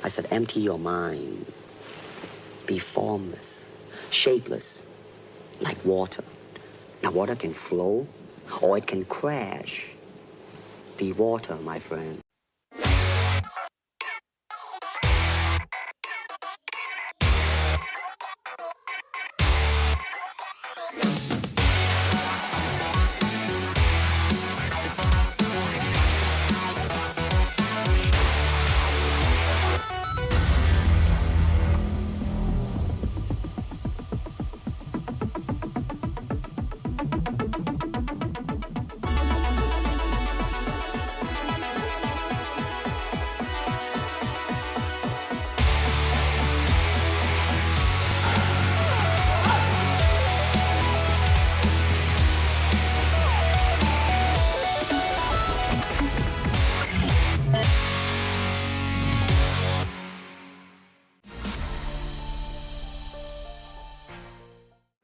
I said, empty your mind. Be formless, shapeless, like water. Now, water can flow or it can crash. Be water, my friend.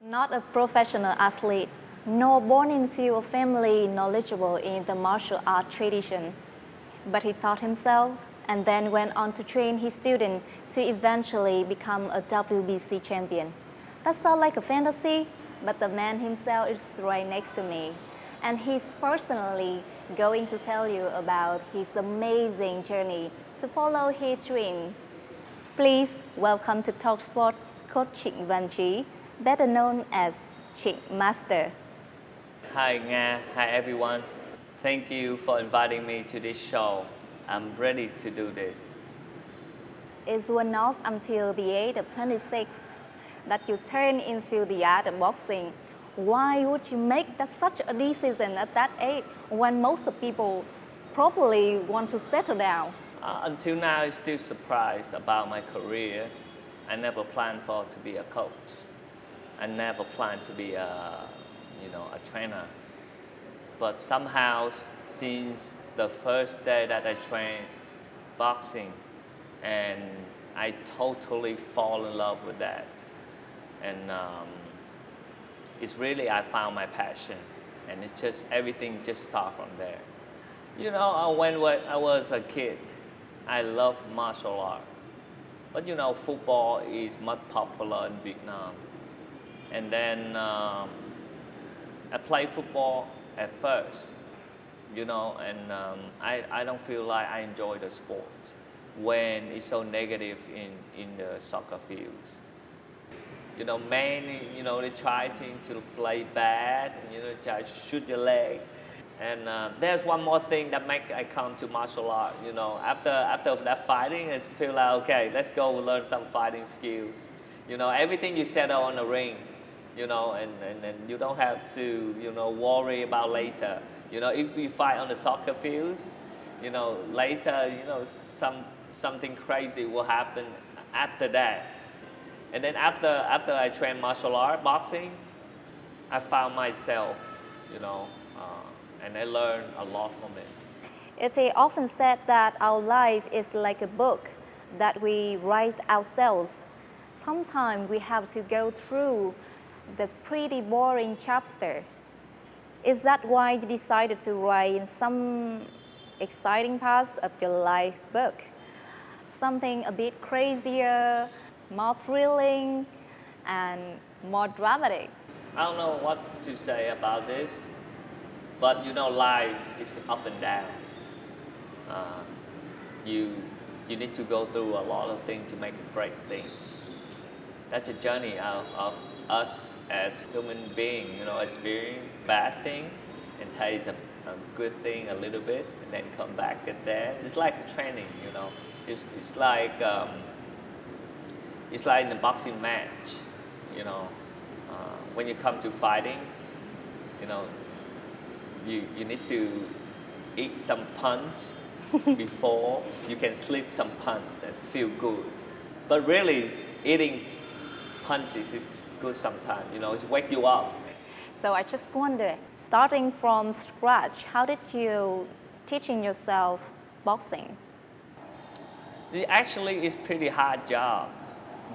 Not a professional athlete, nor born into a family knowledgeable in the martial art tradition, but he taught himself and then went on to train his students to eventually become a WBC champion. That sounds like a fantasy, but the man himself is right next to me, and he's personally going to tell you about his amazing journey to follow his dreams. Please welcome to Talk Sport Coach Trịnh, better known as Trịnh Master. Hi Nga, hi everyone. Thank you for inviting me to this show. I'm ready to do this. It was not until the age of 26 that you turned into the art of boxing. Why would you make that such a decision at that age when most of people probably want to settle down? Until now, I'm still surprised about my career. I never planned for to be a coach. I never planned to be a trainer. But somehow, since the first day that I trained boxing, and I totally fall in love with that. And it's really, I found my passion. And it's just, everything just started from there. You know, when I was a kid, I loved martial art. But you know, football is much popular in Vietnam. And then I played football at first, you know, and I don't feel like I enjoy the sport when it's so negative in the soccer fields. You know, many, you know, they try to play bad, and, you know, try to shoot your leg. And there's one more thing that make I come to martial art, you know. After that fighting, I feel like, okay, let's go learn some fighting skills. You know, everything you settle on the ring, you know, and you don't have to, you know, worry about later. You know, if we fight on the soccer fields, you know, later, you know, something crazy will happen after that. And then after I trained martial art, boxing, I found myself, you know, and I learned a lot from it. It's often said that our life is like a book that we write ourselves. Sometimes we have to go through the pretty boring chapter. Is that why you decided to write in some exciting parts of your life book? Something a bit crazier, more thrilling, and more dramatic? I don't know what to say about this, but you know, life is up and down. You need to go through a lot of things to make a great thing. That's a journey of us as human beings, you know, experience bad thing and taste a good thing a little bit, and then come back at that. It's like a training, you know. It's like in a boxing match, you know. When you come to fighting, you know, you need to eat some punch before you can slip some punch and feel good. But really, eating punches is good sometimes, you know, it's wake you up. So I just wonder, starting from scratch, how did you teaching yourself boxing? It actually is pretty hard job.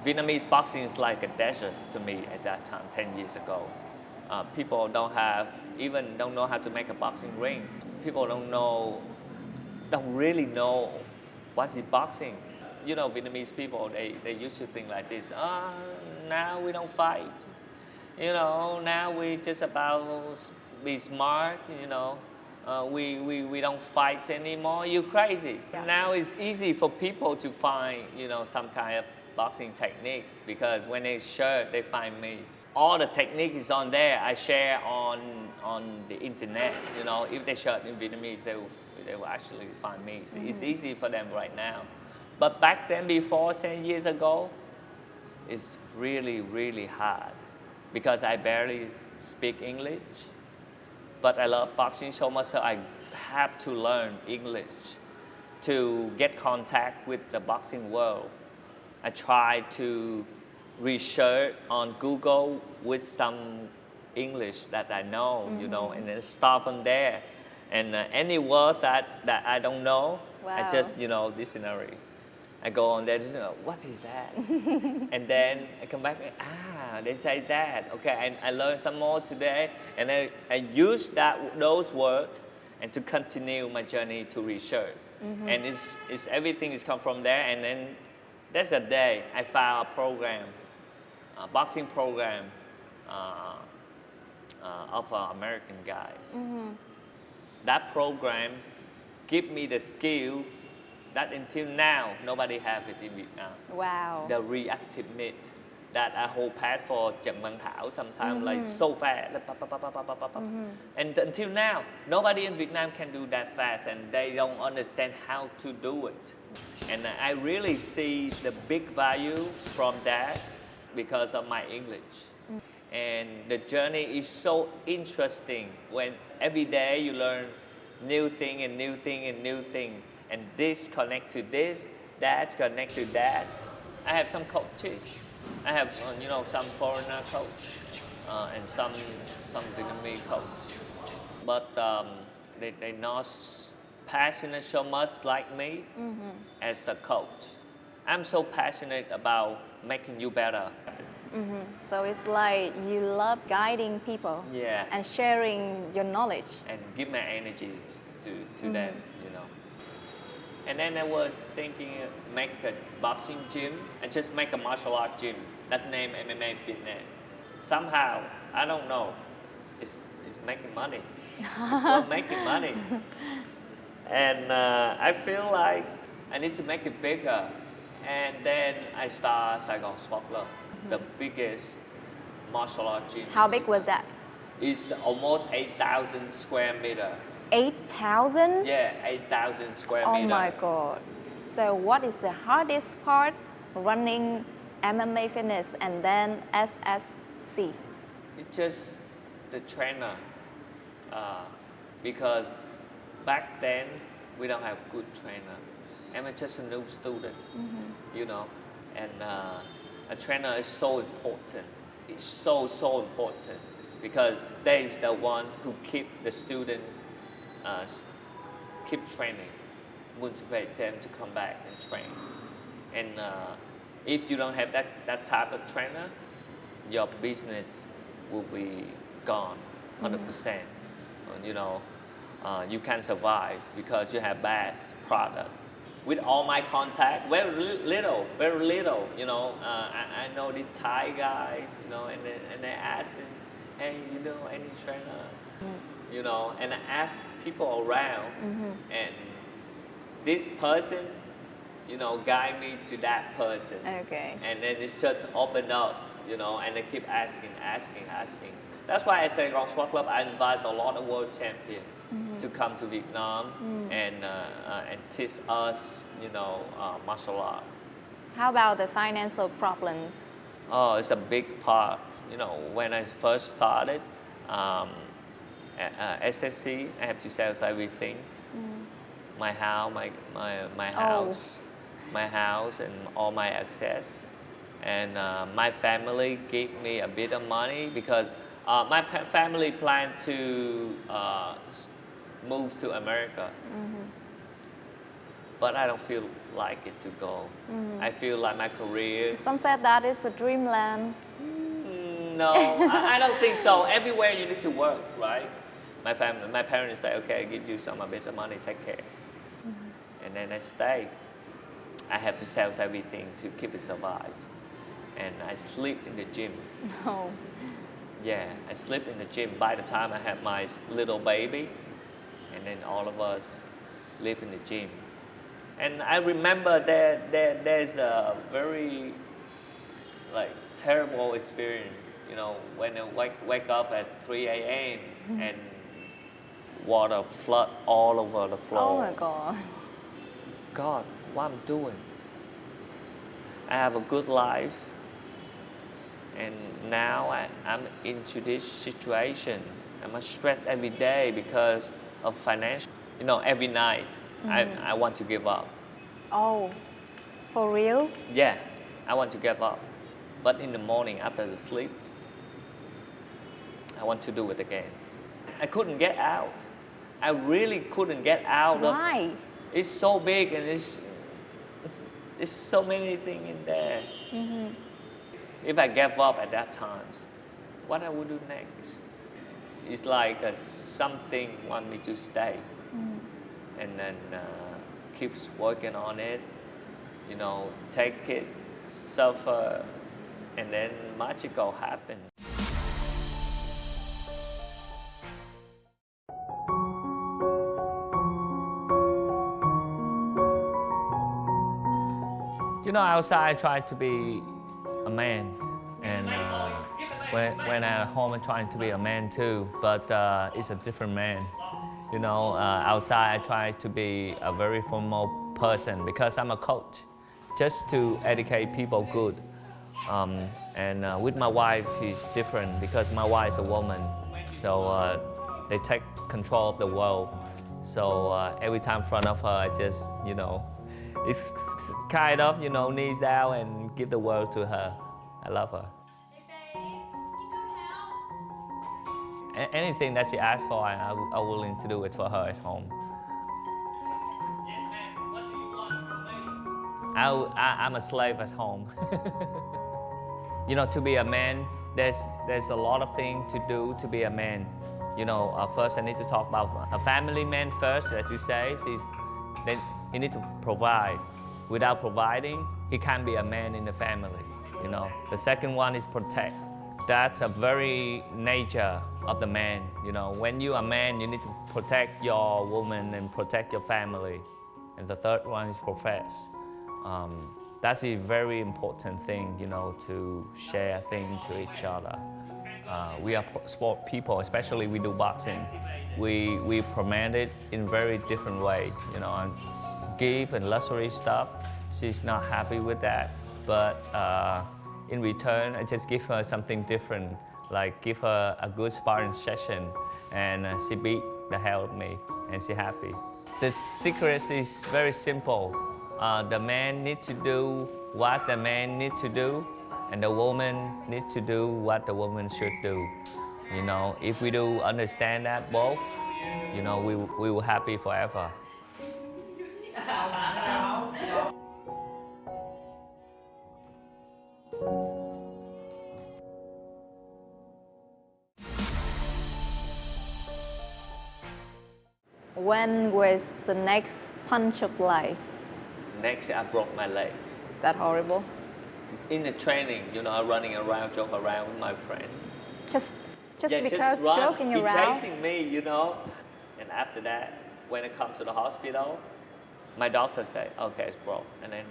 Vietnamese boxing is like a desert to me at that time, 10 years ago. People don't know how to make a boxing ring. People don't really know what's in boxing. you know, Vietnamese people, they used to think like this. Now we don't fight. You know, now we just about be smart. You know, we don't fight anymore. You crazy. Yeah. Now it's easy for people to find, you know, some kind of boxing technique because when they search, they find me. All the technique is on there. I share on the internet. You know, if they search in Vietnamese, they will actually find me. It's easy for them right now. But back then, before 10 years ago, it's really, really hard because I barely speak English. But I love boxing so much, so I have to learn English to get contact with the boxing world. I try to research on Google with some English that I know, you know, and then start from there. And any words that I don't know, I just, you know, dictionary. I go on there, just, you know, what is that? And then I come back, they say that. Okay, and I learned some more today, and I use those words and to continue my journey to research. And it's everything is come from there. And then that's a day I found a program, a boxing program of American guys. That program give me the skill that until now nobody have it in Vietnam. Wow. The reactive meat that I hold pad for Trịnh, thao sometimes like so fast. And until now, nobody in Vietnam can do that fast, and they don't understand how to do it. And I really see the big value from that because of my English. And the journey is so interesting when every day you learn new thing and new thing and new thing. And this connect to this, that connect to that. I have some coaches. I have, you know, some foreigner coach and some Vietnamese coach. But they not passionate so much like me as a coach. I'm so passionate about making you better. So it's like you love guiding people and sharing your knowledge. And give my energy to them, you know. And then I was thinking make a boxing gym and just make a martial art gym. That's named MMA Fitness. Somehow, I don't know, it's making money. It's still making money. And I feel like I need to make it bigger. And then I start Saigon Sport Club, the biggest martial art gym. How big was that? It's almost 8,000 square meter. 8,000? Yeah, 8,000 square Oh meter. my God. So what is the hardest part running MMA Fitness and then SSC? It's just the trainer. Because back then, we don't have good trainer. I'm just a new student, you know. And a trainer is so important. It's so important. Because they is the one who keep the student keep training, motivate them to come back and train. And if you don't have that type of trainer, your business will be gone 100%. You know, you can't survive because you have bad product. With all my contact, very little, you know, I know these Thai guys, you know, and they ask him, hey, you know any trainer? You know, and I ask people around, and this person, you know, guide me to that person. Okay. And then it's just open up, you know, and they keep asking. That's why I say Saigon Sport Club, I invite a lot of world champions to come to Vietnam and teach us, you know, martial art. How about the financial problems? Oh, it's a big part. You know, when I first started, SSC, I have to sell everything. My house, my house, and all my access. And my family gave me a bit of money because my family planned to move to America. But I don't feel like it to go. I feel like my career. Some said that it's a dreamland. No, I don't think so. Everywhere you need to work, right? My parents say, okay, I give you some a bit of money, take care. And then I stay. I have to sell everything to keep it survive. And I sleep in the gym. Oh. Yeah, I sleep in the gym. By the time I have my little baby, and then all of us live in the gym. And I remember there's a very terrible experience, when I wake up at 3 a.m. and water flood all over the floor. Oh my God. God, what I'm doing? I have a good life, and now I'm into this situation. I'm stressed every day because of financial. Every night I want to give up. Oh, for real? Yeah, I want to give up. But in the morning after the sleep, I want to do it again. I couldn't get out. I really couldn't get out. Why? It's so big and it's so many things in there. If I gave up at that time, what I would do next? It's like something want me to stay, and then keeps working on it. Take it, suffer, and then magical happens. Outside I try to be a man, and when I'm at home I'm trying to be a man too, but it's a different man. Outside I try to be a very formal person because I'm a coach, just to educate people good. And with my wife, it's different because my wife is a woman, so they take control of the world. So every time in front of her, I just, it's kind of, knees down and give the world to her. I love her. Anything that she asks for, I'm willing to do it for her at home. Yes, ma'am. What do you want from me? I'm a slave at home. To be a man, there's a lot of things to do to be a man. First I need to talk about a family man first, as you say. Then he need to provide. Without providing, he can't be a man in the family. The second one is protect. That's a very nature of the man. When you are a man, you need to protect your woman and protect your family. And the third one is profess. That's a very important thing, to share things to each other. We are sport people, especially we do boxing. We promote it in very different way. And give and luxury stuff. She's not happy with that, but in return, I just give her something different, like give her a good sparring session, and she beat the hell out of me, and she's happy. The secret is very simple. The man needs to do what the man needs to do, and the woman needs to do what the woman should do. If we do understand that both, we will happy forever. When was the next punch of life? Next, I broke my leg. That horrible? In the training, running around, joke around with my friend. Just Yeah, because just run. joking He around? chasing me, And after that, when I come to the hospital, my doctor said, okay, it's broke. And then,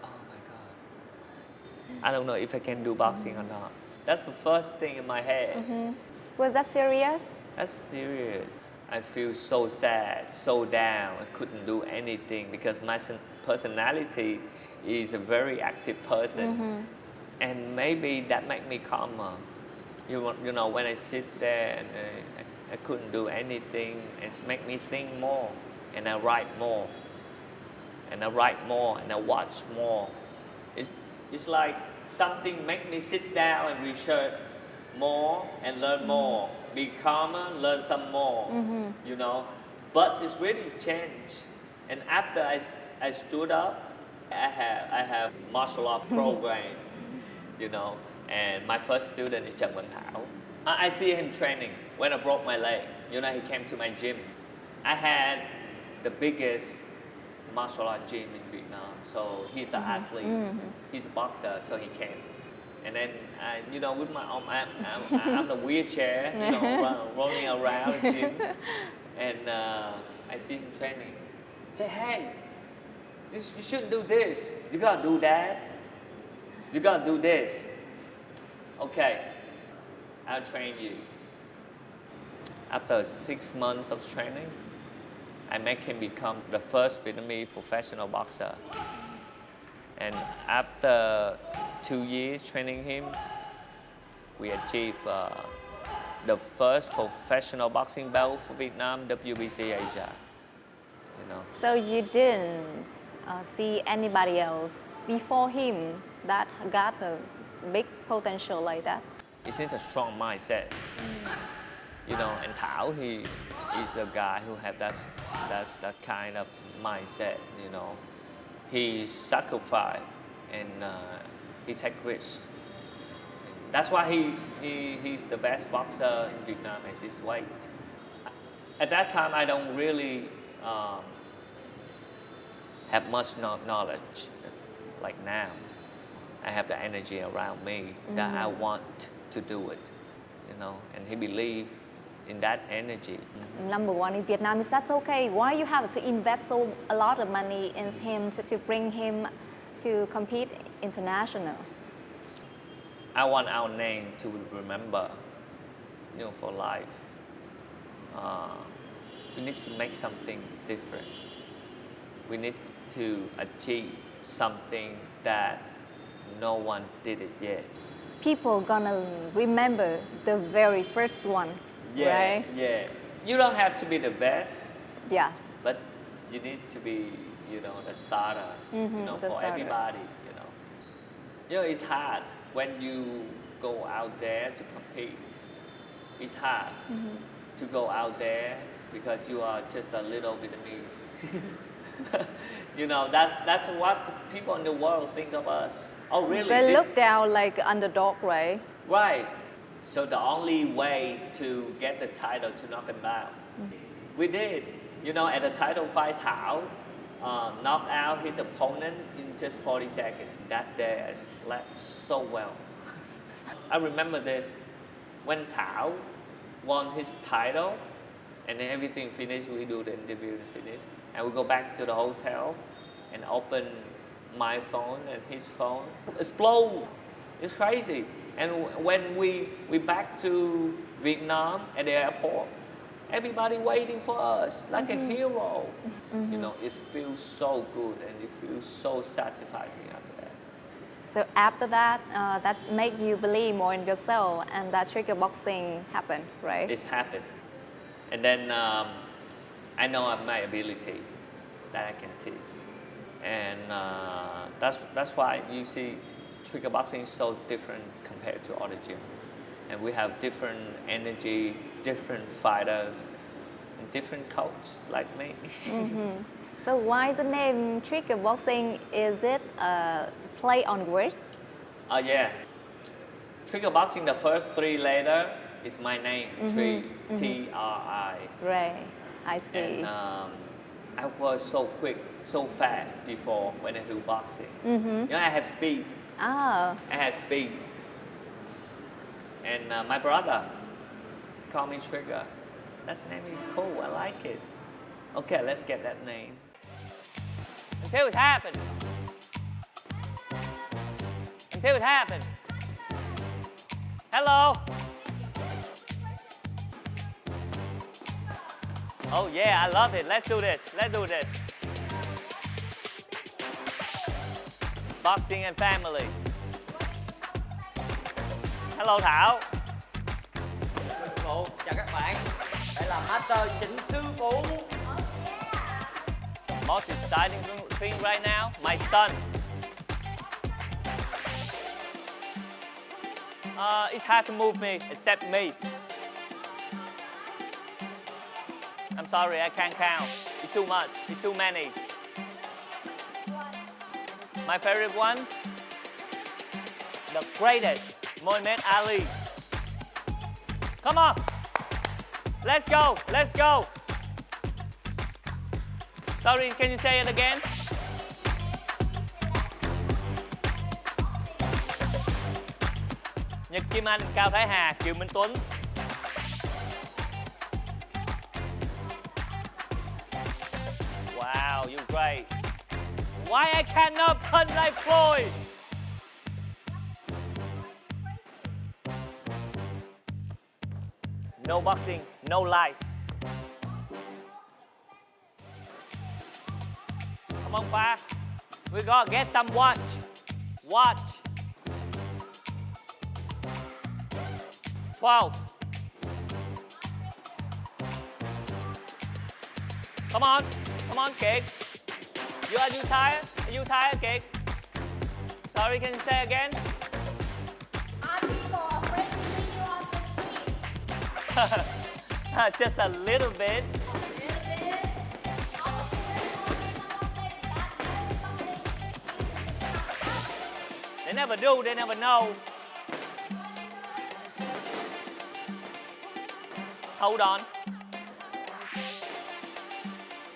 oh my God. I don't know if I can do boxing or not. That's the first thing in my head. Was that serious? That's serious. I feel so sad, so down. I couldn't do anything because my personality is a very active person. And maybe that make me calmer. When I sit there and I couldn't do anything, it make me think more, and I write more, and I write more, and I watch more. It's like something make me sit down and research more and learn more. Be calmer, learn some more, But it's really changed. And after I stood up, I have martial art program, And my first student is Thao. I see him training when I broke my leg. He came to my gym. I had the biggest martial art gym in Vietnam. So he's an athlete. He's a boxer, so he can. And then, you know, with my arm, I'm the wheelchair, you know, rolling around the gym. And I see him training. Say, hey, you shouldn't do this. You gotta do that. You gotta do this. Okay, I'll train you. After 6 months of training, I make him become the first Vietnamese professional boxer. And after 2 years training him, we achieved the first professional boxing belt for Vietnam, WBC Asia. You know. So you didn't see anybody else before him that got a big potential like that? It needs a strong mindset. You know, and Thao, he is the guy who have that kind of mindset. You know, he sacrifice and he take risks. That's why he's the best boxer in Vietnam at his weight. At that time, I don't really have much knowledge like now. I have the energy around me that I want to do it, you know, and he believed in that energy. Number one in Vietnam, is that okay? Why you have to invest a lot of money in him to bring him to compete international? I want our name to remember, you know, for life. We need to make something different. We need to achieve something that no one did it yet. People gonna remember the very first one, right? Yeah. You don't have to be the best, Yes. but you need to be, you know, the starter, you know, the for starter. everybody, you know. You know, it's hard when you go out there to compete. It's hard to go out there because you are just a little Vietnamese. You know, that's what people in the world think of us. Oh, really? They look down like underdog, right? Right. So the only way to get the title to knock him out, we did. You know, at the title fight, Thao knocked out his opponent in just 40 seconds. That day I slept so well. I remember this. When Thao won his title and then everything finished, we do the interview and finish. And we go back to the hotel and open my phone and his phone. Explode. It's crazy. And when we back to Vietnam at the airport, everybody waiting for us like a hero. You know, it feels so good and it feels so satisfying after that. So after that, that made you believe more in yourself, and that trigger boxing happened, right? It's happened. And then I know my ability that I can teach. And that's why you see trigger boxing is so different compared to other gym. And we have different energy, different fighters, and different coach like me. So why the name trigger boxing? Is it a play on words? Yeah. Trigger boxing, the first 3 letters is my name, T-R-I. Right, I see. And I was so quick, so fast before when I do boxing. You know, I have speed. Oh. I have speed. And my brother called me Trigger. That name is cool, I like it. Okay, let's get that name. Until it happened. Until it happened. Hello. Oh yeah, I love it. Let's do this. Let's do this. Boxing and family. Hello Thảo. Sư phụ, chào các bạn. Đây là Master Trịnh sư phụ. Most exciting thing right now, my son. It's hard to move me, except me. I'm sorry, I can't count. It's too much. It's too many. My favorite one, the greatest, Muhammad Ali. Come on. Let's go. Let's go. Sorry, can you say it again? Nhật Kim Anh, Cao Thái Hà, Kiều Minh Tuấn. Wow, you're great. Why I cannot punch like Floyd? No boxing, no life. Come on, Pa. We gotta get some watch. Watch. 12. Come on, Kick. Are you tired? Are you tired, Kick? Sorry, can you say again? Are people afraid to see you on the street? Just a little bit. They never do, they never know. Hold on.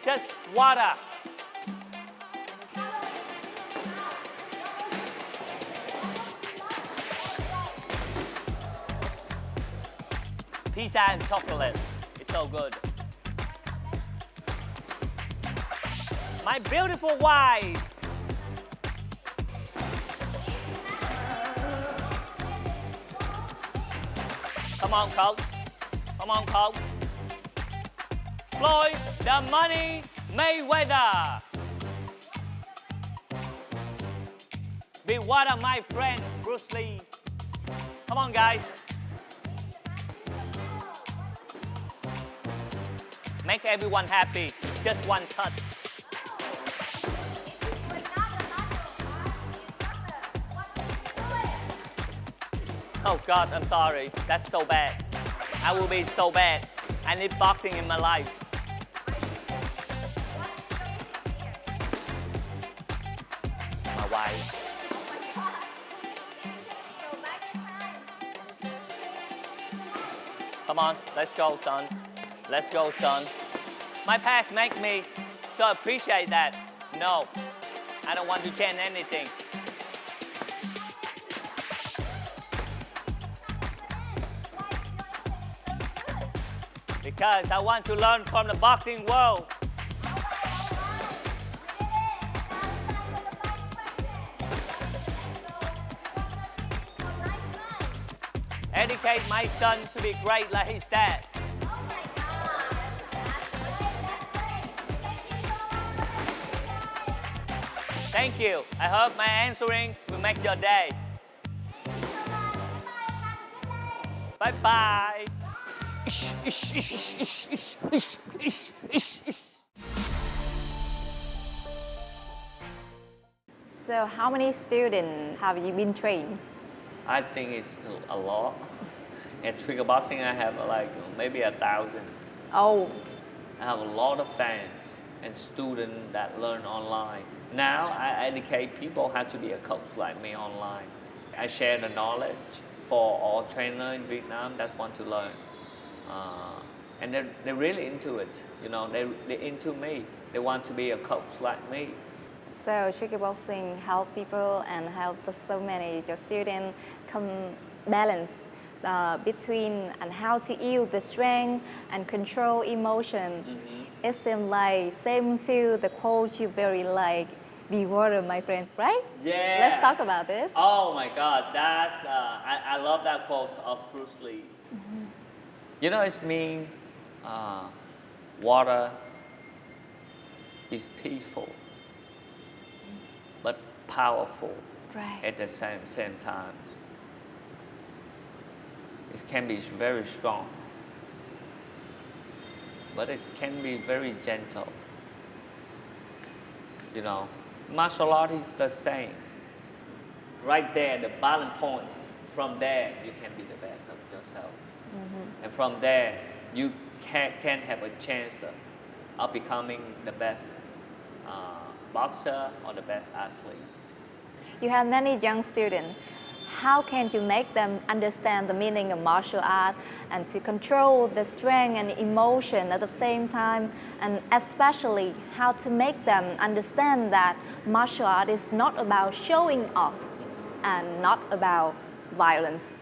Just water. Pizza and chocolate. It's so good. My beautiful wife. Come on, Coke. Come on, Coke. Floyd, the money, Mayweather. Be water, my friend, Bruce Lee. Come on, guys. Make everyone happy. Just one touch. Oh God, I'm sorry. That's so bad. I will be so bad. I need boxing in my life. My wife. Come on, let's go, son. Let's go, son. My past make me so appreciate that. No, I don't want to change anything. Because I want to learn from the boxing world. Educate my son to be great like his dad. Thank you. I hope my answering will make your day. Bye-bye. So how many students have you been trained? I think it's a lot. At trigger boxing, I have like maybe 1,000. Oh, I have a lot of fans and students that learn online. Now I educate people how to be a coach like me online. I share the knowledge for all trainers in Vietnam that want to learn. And they're really into it. You know, they're into me. They want to be a coach like me. so trigger boxing help people and help so many your students come balance between and how to use the strength and control emotion. It seems like same to the quote you very like, be water, my friend, right? Yeah. Let's talk about this. Oh my God, that's I love that quote of Bruce Lee. You know, it's mean water is peaceful, but powerful Right. at the same time. It can be very strong, but it can be very gentle. You know, martial art is the same. Right there, the balance point. From there, you can be the best of yourself. And from there, you can have a chance of becoming the best boxer or the best athlete. You have many young students. how can you make them understand the meaning of martial art and to control the strength and emotion at the same time, and especially how to make them understand that martial art is not about showing off and not about violence.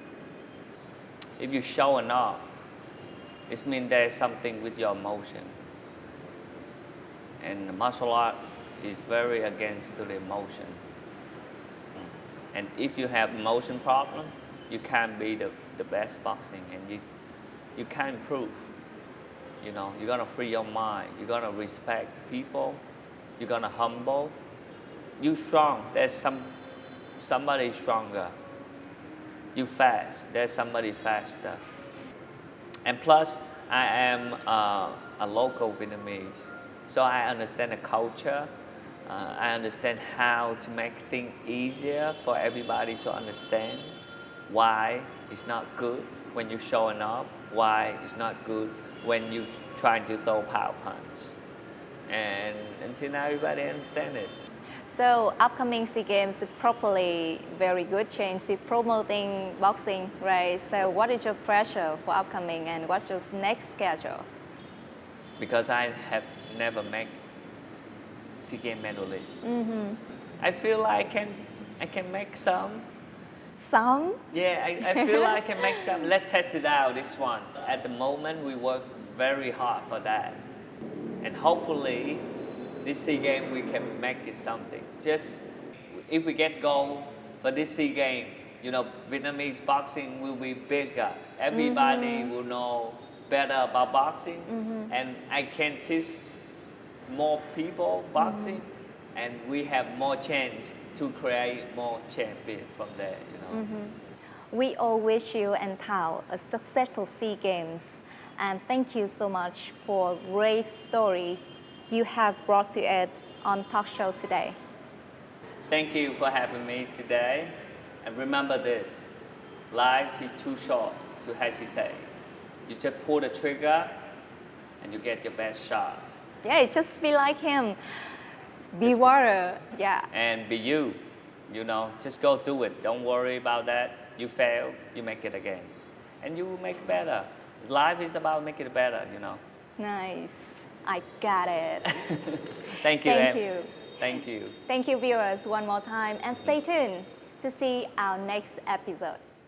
If you're showing off, it means there's something with your emotion. And martial art is very against the emotion. And if you have emotion problem, you can't be the best boxing, and you can't improve. You know, you're gonna free your mind. You're gonna respect people. You're gonna humble. You strong. There's somebody stronger. You fast. There's somebody faster. And plus, I am a local Vietnamese, so I understand the culture. I understand how to make things easier for everybody to understand why it's not good when you're showing up, why it's not good when you're trying to throw power punch. And until now, everybody understands it. So upcoming SEA Games is probably very good chance to promoting boxing, right? So what is your pressure for upcoming and what's your next schedule? Because I have never made SEA Games medalist. I feel like I can make some. Some? Yeah, I feel like I can make some. Let's test it out, this one. At the moment, we work very hard for that. And hopefully, this SEA Games, we can make it something. Just, if we get gold for this SEA Games, you know, Vietnamese boxing will be bigger. Everybody will know better about boxing. And I can teach more people boxing, and we have more chance to create more champions from there, you know. We all wish you and Thao a successful SEA Games, and thank you so much for great story you have brought to it on talk show today. Thank you for having me today, and remember this, life is too short to hesitate. You just pull the trigger and you get your best shot. Yeah, just be like him. Be water, yeah. And be you, you know, just go do it. Don't worry about that. You fail, you make it again. And you will make it better. Life is about making it better, you know. Nice, I got it. Thank you, Thank Em. you. Thank you. Thank you viewers one more time and stay tuned to see our next episode.